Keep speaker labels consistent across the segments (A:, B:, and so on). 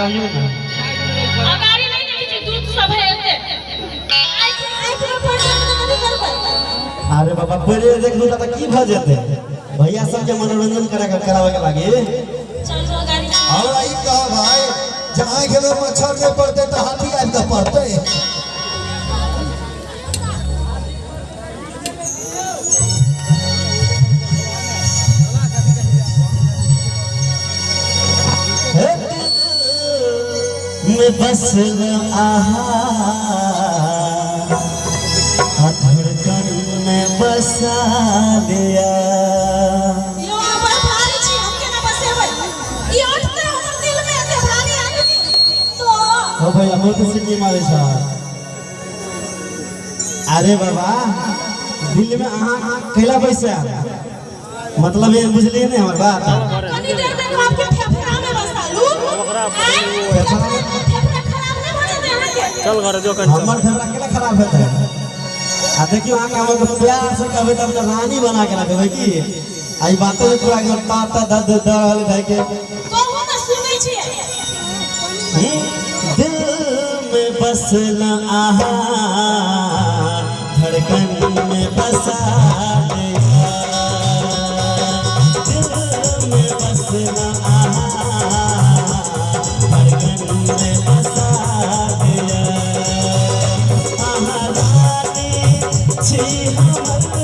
A: कहियो ना
B: अगाड़ी नहीं देखी छी दूध सब है एते आइस में पड़ नहीं करबै।
A: अरे बाबा परे देख लू त की भ जेते भैया सब के मनोरंजन करावे के लागे।
B: चल जो गाड़ी
C: हमरा ई कह भाई जहाँ के में मच्छर में पड़ते तो हाथी आबि के पड़ते।
A: में बस आहा धड़कन में बसा लिया।
B: यो पर भारी छी हम के ना बसेबै ई उठते हमर दिल में एते भारी आगे तो
A: ओ भैया बहुत सिटी मारे छ। अरे बाबा दिल में आहा कैला पैसा मतलब ये बुझलिए नहीं हमर बात।
B: कनी देर में आपके फेफड़ा में बसा लू फेफड़ा खराब नहीं होने देना के
D: चल घर जो
A: हमर फेफड़ा केला खराब होते आ देखियो आके हम तो प्यार से कहबे तब रानी बना के रखबे की आई बातों में पूरा एकदम ताता दर्द दर्द भाई के
B: कहू ना सुनै छी
A: दिल में बसना आहा धड़कन में बसा लिया। दिल में बसना आहा धड़कन में बसा लिया। आहा रानी छी हमर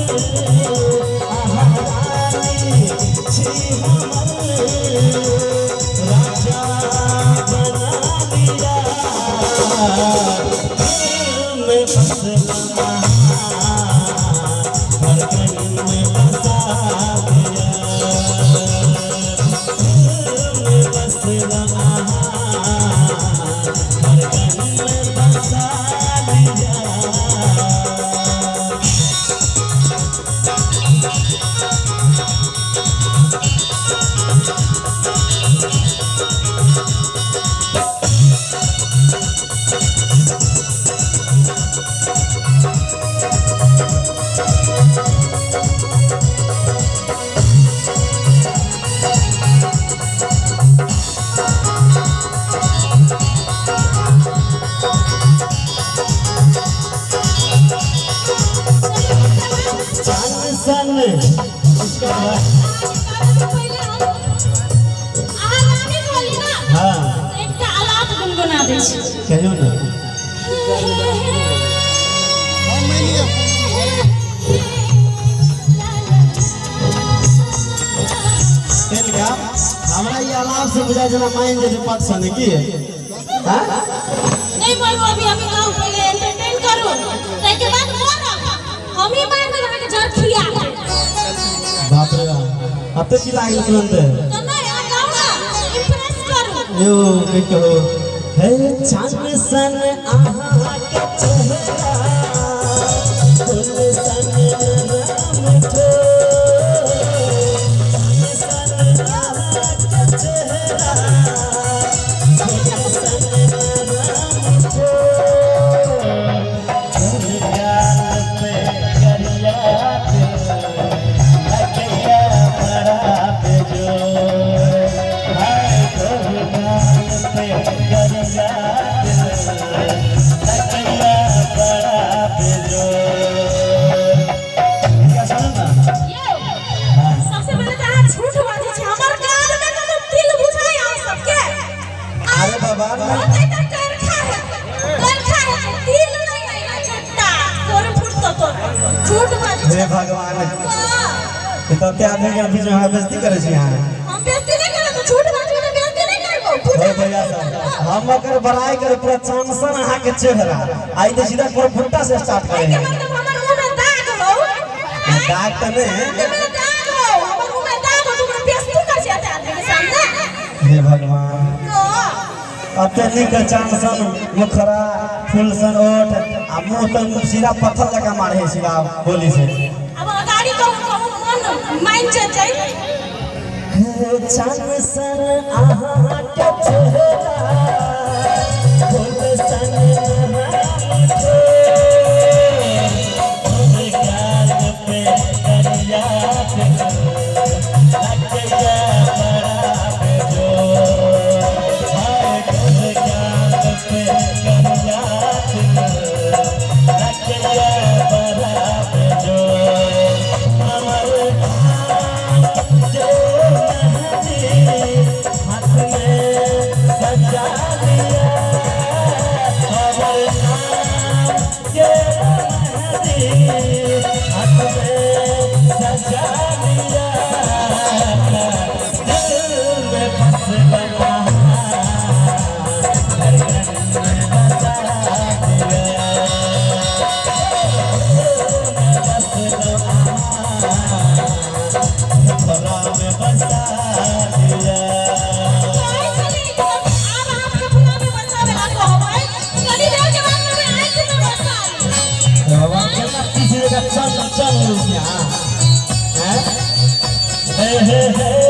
A: आहा रानी छी हमर राजा बना लिया। दिल में बसना धड़कन में बसा दिया। दिल में बसना धड़कन में बसा दिया। सन इसका
B: पहले हम आहा गाने बोली ना
A: हाँ
B: एकटा आलाप गुनगुना दै छी
A: कहियो ना
C: हम नहीं
A: क्या हमरा ये आलाप से बुझा जना माइन जे पट सन की हां
B: नहीं बोलबो अभी हम गाँव पहले एंटरटेन करू ताई के बाद मोर हम ही मार के रहा के जर खिया
A: बाप रे बाप अब तो की लागल तुरंत
B: तो नहीं आ गाँव ना इंप्रेस करू
A: यो के कहो हे चांद सन आहा के चेहरा फूल सन राम ठो सन आहा के चेहरा फूल सन राम ठो गाल पे करिया लगिया बड़ा बेजोर हाय गाल पे करिया लगिया बड़ा बेजोर। क्या सुनना
B: ये सबसे पहले तो आप झूठ बाजी छी हमर कान में तो दिल बुझाई आ सबके
A: अरे बाबा
B: होते तो करखा है दिल नहीं है छट्टा तोर फुट तो झूठ बाजी
A: हे भगवान तो क्या आदमी के बीच में हमरा बेइज्जती करे छी यहाँ
B: हम बेइज्जती नहीं करे तो झूठ बाजी में बेइज्जती नहीं करबो
A: हे भैया साहब हम अगर बड़ाई करे पूरा चांसन अहाँ के चेहरा आई तो सीधा कोई फुट्टा से स्टार्ट करे
B: के मतलब हमर मुंह में दाग हो
A: दाग तो नहीं
B: में दाग हो हमर मुंह में दाग हो तुम बेइज्जती कर छी आदमी के सामने
A: हे भगवान अत्यधिक चांसन मुखरा फूल सन ओठ आ मुंह तो सीधा पत्थर लगा मारे है सीधा गोली से।
B: अब गाड़ी को मन माइंड चेंज जाए
A: चांसन आहा के चेहरा फूल सन राम ठो गाल पे करिया लगिया बड़ा बेजोर हाय चल चल यहाँ, हैं? हे हे हे